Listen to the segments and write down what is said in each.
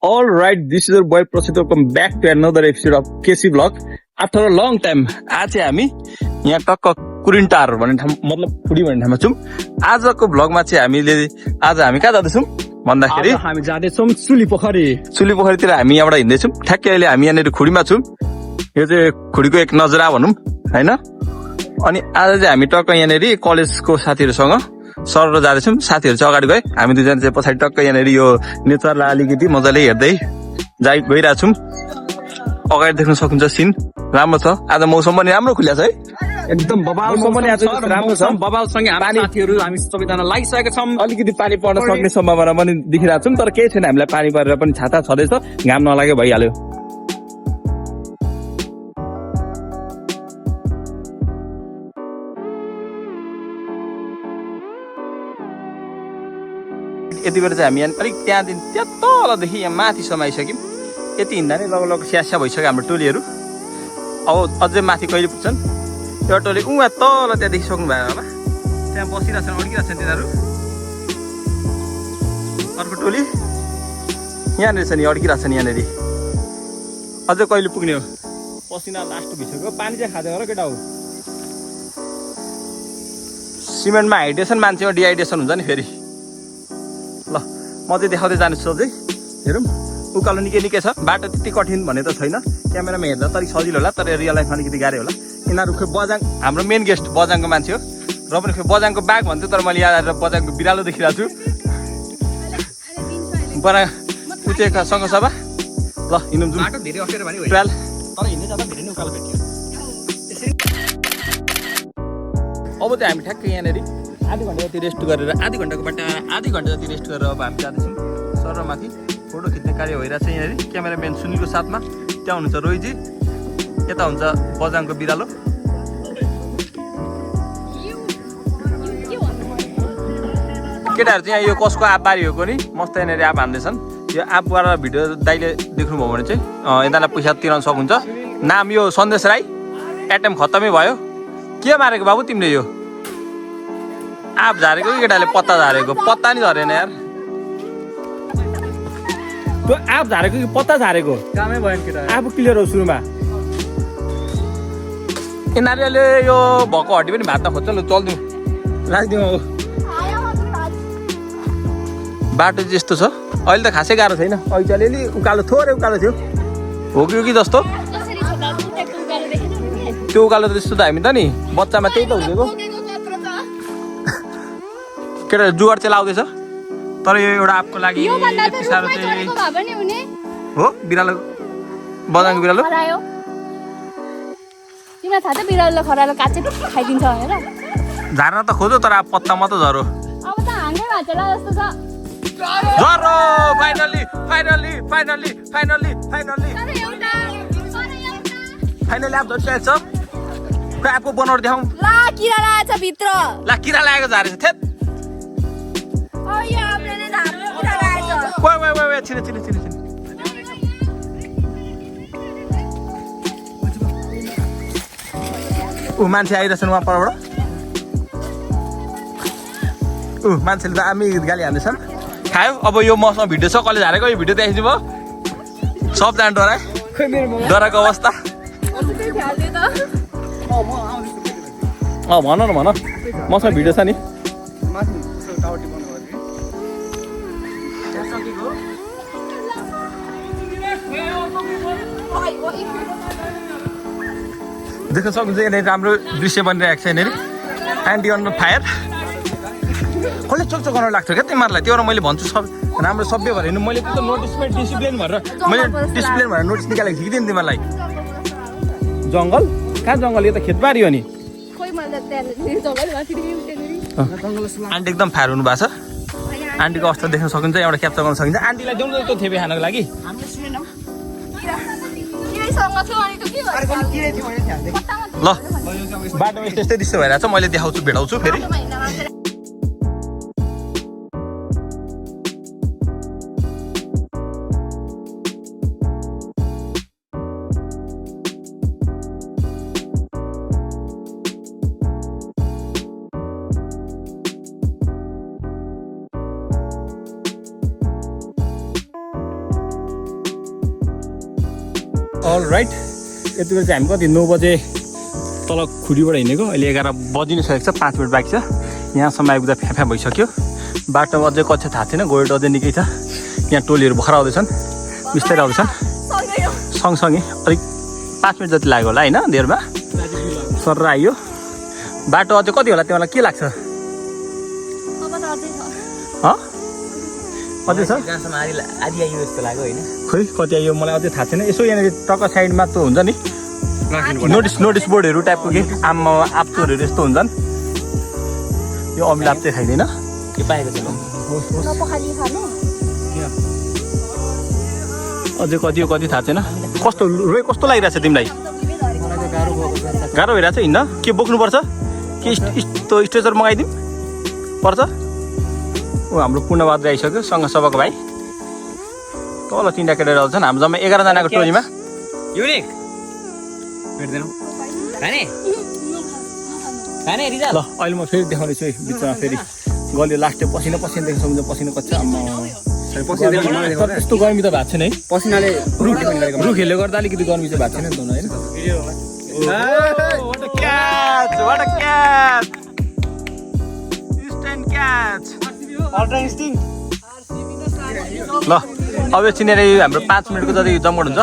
All right, this is your boy Prasid. Welcome back to another episode of KC Vlog. After a long time, आज चाहिँ हामी यहाँ टक्क कुरिन्टार भन्ने ठाउँ मतलब फुडी भन्ने ठाउँमा छौँ। आजको भ्लगमा चाहिँ आज हामी कहाँ जाँदैछौँ भन्दाखेरि हामी जाँदैछौँ सुली पोखरीतिर हामी यहाँबाट हिँड्दैछौँ। ठ्याक्कै अहिले हामी यहाँनिर खुडीमा छौँ। यो चाहिँ खुडीको एक नजरा भनौँ हैन। अनि आज चाहिँ हामी टक्क यहाँनिर कलेजको साथीहरूसँग सर जाँदैछौँ। साथीहरू चाहिँ अगाडि गए, हामी दुईजना चाहिँ पछाडि टक्क यहाँनिर यो नेचरलाई अलिकति मजाले हेर्दै गइरहेको छौँ। अगाडि देख्न सक्नुहुन्छ सिन राम्रो छ। आज मौसम पनि राम्रो खुल्या छ है, एकदम बबाल मौसम पनि आज राम्रो छ। बबालसँगै हामी साथीहरू हामी सबैजना लागिसकेका छौँ। अलिकति पानी पर्न सक्ने सम्भावना पनि देखिरहेको छौँ, तर केही छैन, हामीलाई पानी परेर पनि छाता छँदैछ, घाम नलागे भइहाल्यो। यति बेला चाहिँ हामी यहाँ अलिक त्यहाँ तलदेखि यहाँ माथिसम्म आइसक्यौँ। यति हिँड्दा नै लगभग स्यास्या भइसक्यो हाम्रो टोलीहरू। अब अझै माथि कहिले पुग्छन् त्यो टोली उहाँ तल त्यहाँ देखिसक्नु भयो होला, त्यहाँ बसिरहेछन्, अड्किरहेको छन् तिनीहरू। अर्को टोली यहाँनिर छ नि, अड्किरहेको छ नि यहाँनिर। अझै कहिले पुग्ने हो, पसिना लास्ट भइसक्यो। पानी चाहिँ खाँदै होला केटा हो। सिमेन्टमा हाइड्रेसन, मान्छेमा डिहाइड्रेसन हुन्छ नि फेरि। ल म चाहिँ देखाउँदै जान्छु अझै, हेरौँ। उकालो निकै छ, बाटो त्यति कठिन भने त छैन, क्यामेरामा हेर्दा त अलिक सजिलो होला, तर रियल लाइफमा अलिकति गाह्रो होला। यिनीहरू खोइ बजाङ, हाम्रो मेन गेस्ट बजाङको मान्छे हो, र पनि खोइ बजाङको बाघ भन्थ्यो, तर मैले यहाँ आएर बजाङको बिरालो देखिरहेको छु। बडा उचेका सङ्घसभा। ल हिँडौँ जाउँ। बाटो धेरै अप्ठ्यारो भयो नि, ट्रायल तर हिँड्दै जाँदा धेरै नै उकालो भेट्यो। अब चाहिँ हामी ठ्याक्कै यहाँनिर आधी घन्टा जति रेस्ट गरेर आधी घन्टा जति रेस्ट गरेर अब हामी जाँदैछौँ सर माथि। फोटो खिच्ने कार्य भइरहेको छ यहाँनिर। क्यामेराम्यान सुनिलको साथमा त्यहाँ हुनुहुन्छ रोहिजी, यता हुन्छ बजाङको बिरालो। केटाहरू चाहिँ यहाँ यो कसको आँप बारी हो नि, मस्त यहाँनिर आँप हान्दैछन्। यो आँपबाट भिडियो दाइले देख्नुभयो भने चाहिँ यिनीहरूलाई पैसा तिराउन सक्नुहुन्छ। नाम यो सन्देश राई। एटम खत्तमै भयो। के मारेको बाबु तिमीले? यो आँप झारेको कि केटाले पत्ता झारेको? पत्ता नि झरेन यार, त्यो आँप झारेको कि पत्ता झारेको? कामै भयो नि केटा। आफू क्लियर हो सुरुमा। यिनीहरूले यो भएको हड्डी पनि भात खोज्छ। ल चल्दिउँ, राखिदिउँ। अब बाटो चाहिँ यस्तो छ, अहिले त खासै गाह्रो छैन। अहिले चाहिँ अलिअलि उकालो, थोरै उकालो थियो, हो कि जस्तो। त्यो उकालो त त्यस्तो त हामी त नि बच्चामा त्यही त हुँदेको। केटा जुवार चाहिँ लाउँदैछ, तर यो एउटा आँपको लागि यति साह्रो चाहिँ हो। बिरालो, बजाङको बिरालो तिमीलाई थाहा छ बिरालोले खरालो काचे खाइदिन्छ भनेर? झार्न त खोज्यो, तर अब पत्ता मात्र झरो। अब त हाङ्गै भाँचेला जस्तो छ। झरो फाइनली आँप झरिसकेको छ। खोइ आँपको बनाउट देखाउँ। ला किरा लागेछ भित्र। ला किरा लागेको झारेछ थेत। यो आँपले नै झार्नु किरा लागेछ। वे छिन। ऊ मान्छे आइरहेछन् उहाँ परबाट। मान्छेले त आमी गाली हान्दैछन्। खायो। अब यो मसँग भिडियो छ, कसले झारेको यो भिडियो देखाइदिनु भयो। सबजना डराए, डराएको अवस्था। भन न भन, मसँग भिडियो छ नि। देख्न सक्नुहुन्छ यहाँनिर राम्रो दृश्य बनिरहेको छ यहाँनिर। एन्टी अन फायर। कसले चोक गर्न लाग्छ क्या तिमीहरूलाई? त्यो मैले भन्छु सब राम्रो सभ्य भएर हिँड्नु। मैले त्यो डिसिप्लिन भनेर नोटिस निकालेको थिएँ कि तिमीहरूलाई। जङ्गल कहाँ जङ्गल? यो त खेतबारी हो नि। आन्टी एकदम फायर हुनु भएको छ। आन्टीको अवस्था देख्न सक्नुहुन्छ, एउटा क्याप्चर गर्न सकिन्छ। आन्टीलाई देउन त्यो थेपे खानको लागि। ल बाटोमा यस्तै दृश्य भइरहेको छ, मैले देखाउँछु, भेटाउँछु फेरि। अल राइट यति बेला चाहिँ हामी कति 9 बजे तल खुडीबाट हिँडेको अहिले 11 बजिनु सकेको छ 5 मिनट बाँकी छ यहाँसम्म आइपुग्दा फ्याफ्या भइसक्यो बाटोमा अझै कति थाहा छैन गोल्ड अझै निकै छ यहाँ टोलीहरू भर्खर आउँदैछन् बिस्तारै आउँदैछन् सँगसँगै अलिक 5 मिनट जति लाग्यो होला होइन देरमा सर आइयो बाटो अझै कति होला तिमीलाई के लाग्छ अझै छ आधी आइयो जस्तो लाग्यो होइन खोइ कति आइयो मलाई अझै थाहा छैन यसो यहाँनिर टक्क साइडमा त हुन्छ नि नोटिस बोर्डहरू टाइपको के आम्मा आप्चोरहरू यस्तो हुन्छन् यो अमिलाप चाहिँ खाइँदैन के पाएको छ अझै कति हो कति थाहा छैन कस्तो रोइ कस्तो लागिरहेछ तिमीलाई गाह्रो भइरहेछ हिँड्न के बोक्नुपर्छ के यस्तो स्ट्रेचर मगाइदिउँ पर्छ ऊ हाम्रो पूर्णबहादुर आइसक्यो सँग सबको भाइ तल 3टा केटाहरू आउँछन् हाम्रो जम्मा 11 जनाको टोलीमा युनिक भेट्दैनौ खाने रिजा ल अहिले म फेरि देखाउँदैछु है बिचमा फेरि गल्यो लास्ट पसिना पसिनादेखि सम्झ पसिना कच्छ त्यस्तो गर्मी त भएको छैन है पसिनाले रुखहरूले गर्दा अलिकति गर्मी चाहिँ भएको छैन नि त होइन ल अब यो चिनेर हाम्रो 5 मिनटको जति जमघट हुन्छ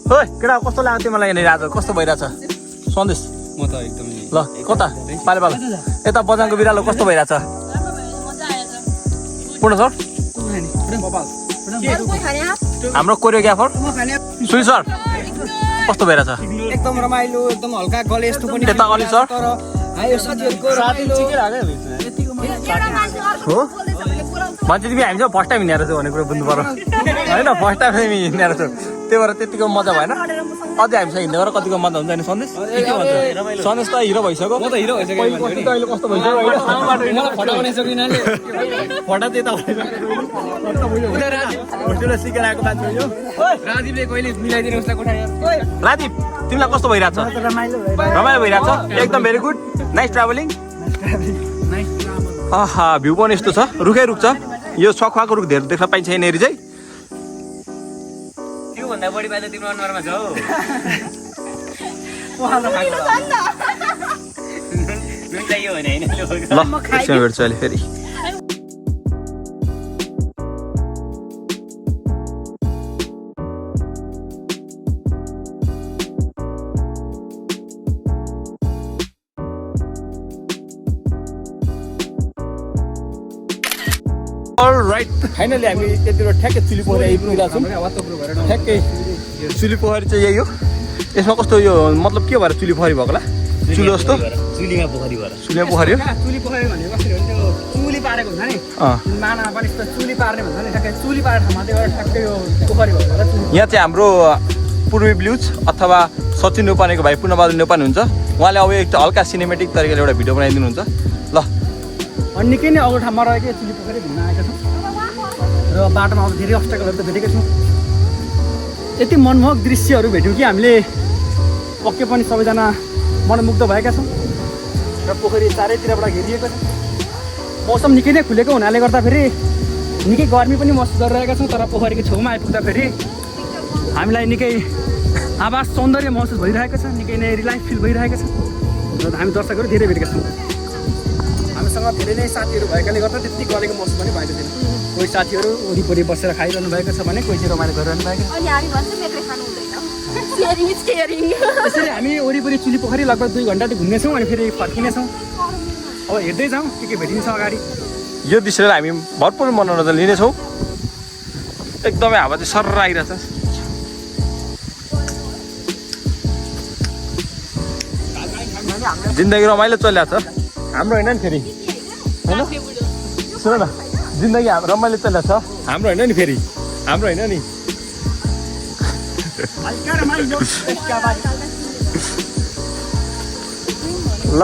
हो केटा कस्तो लाग्यो तिमीलाई यहाँनिर आज कस्तो भइरहेछ सन्देश म त एकदमै ल कता पाले यता बजाङको बिरालो कस्तो भइरहेछ पूर्ण सर हाम्रो कोरियोग्राफर सुनिल सर कस्तो भइरहेछ एकदम रमाइलो एकदम हल्का गले यस्तो पनि यता अली सर यो साथीहरुको हो मान्छे तिमी हामी चाहिँ फर्स्ट टाइम हिँडेर छौ भन्ने कुरो बुझ्नु पर्यो होइन फर्स्ट टाइम हामी हिँडेर छौ त्यही भएर त्यतिको मजा भएन अझै हामीसँग हिँड्ने गरेर कतिको मजा हुन्छ नि सन्देश सन्देश त हिरो भइसक्यो म त हिरो भइसक्यो अहिले कस्तो भइसक्यो फटाउने सकिनाले फटा त्यता सिकेर आएको मान्छे हो राजीवले कहिले मिलाइदिनु उसलाई कोठा राजीव तिमीलाई कस्तो भइरहेछ रमाइलो भइरहेछ एकदम भेरी गुड नाइस ट्राभलिङ आहा भ्यू पनि यस्तो छ रुखै रुख छ यो सखुवाको रुख धेरै देख्न पाइन्छ यहाँनिर चाहिँ त्योभन्दा बढी बाजा तिम्रो अनुहारमा छ हौ चाहियो भने होइन ल एकछिन भेट्छु अहिले फेरि राइट फाइनली हामी यतिबेला ठ्याक्कै चुली पोखरी आइपुगेका छौँ ठ्याक्कै चुली पोखरी चाहिँ यही हो यसमा कस्तो यो मतलब के भएर चुली पोखरी भएको होला चुलो जस्तो चुलीमा पोखरी भएर चुलीमा पोखरी हो चुली पोखरी भनेको कसरी हो त्यो चुली पारेको हुन्छ नि माना पनि चुली पार्ने भन्छ नि ठ्याक्कै चुली पारेको ठाउँमा त्यो ठ्याक्कै यो पोखरी भएको होला यहाँ चाहिँ हाम्रो पूर्वी ब्लुज अथवा सचिन नेपानेको भाइ पूर्णबहादुर नेपाने हुन्छ उहाँले अब एक हल्का सिनेमेटिक तरिकाले एउटा भिडियो बनाइदिनुहुन्छ ल अनि निकै नै अग्लो ठाउँमा रहेको चुली पोखरी घुम्न आएका छौँ र बाटोमा अब धेरै अब्स्टकलहरू त भेटेका छौँ यति मनमोहक दृश्यहरू भेट्यौँ कि हामीले पक्कै पनि सबैजना मनमुग्ध भएका छौँ र पोखरी चारैतिरबाट घेरिएको छ मौसम निकै नै खुलेको हुनाले गर्दाखेरि निकै गर्मी पनि महसुस गरिरहेका छौँ तर पोखरीको छेउमा आइपुग्दाखेरि हामीलाई निकै आवाज सौन्दर्य महसुस भइरहेको छ निकै नै रिल्याक्स फिल भइरहेको छ र हामी दर्शकहरू धेरै भेटेका छौँ हामीसँग धेरै नै साथीहरू भएकाले गर्दा त्यति गरेको महसुस पनि भएको छैन कोही साथीहरू वरिपरि बसेर खाइरहनु भएको छ भने कोही चाहिँ रमाइलो गरिरहनु भएको छ त्यसरी हामी वरिपरि चुली पोखरी लगभग 2 घन्टा घुम्नेछौँ अनि फेरि फर्किनेछौँ अब हेर्दै जाउँ के भेटिन्छ अगाडि यो दृश्यलाई हामी भरपुर मनोरञ्जन लिनेछौँ एकदमै हावा चाहिँ सर्र आइरहेछ जिन्दगी रमाइलो चलिरहेको छ हाम्रो होइन नि फेरि होइन सुन न जिन्दगी रमाइलो चलिरहेको छ हाम्रो होइन नि फेरि हाम्रो होइन नि ल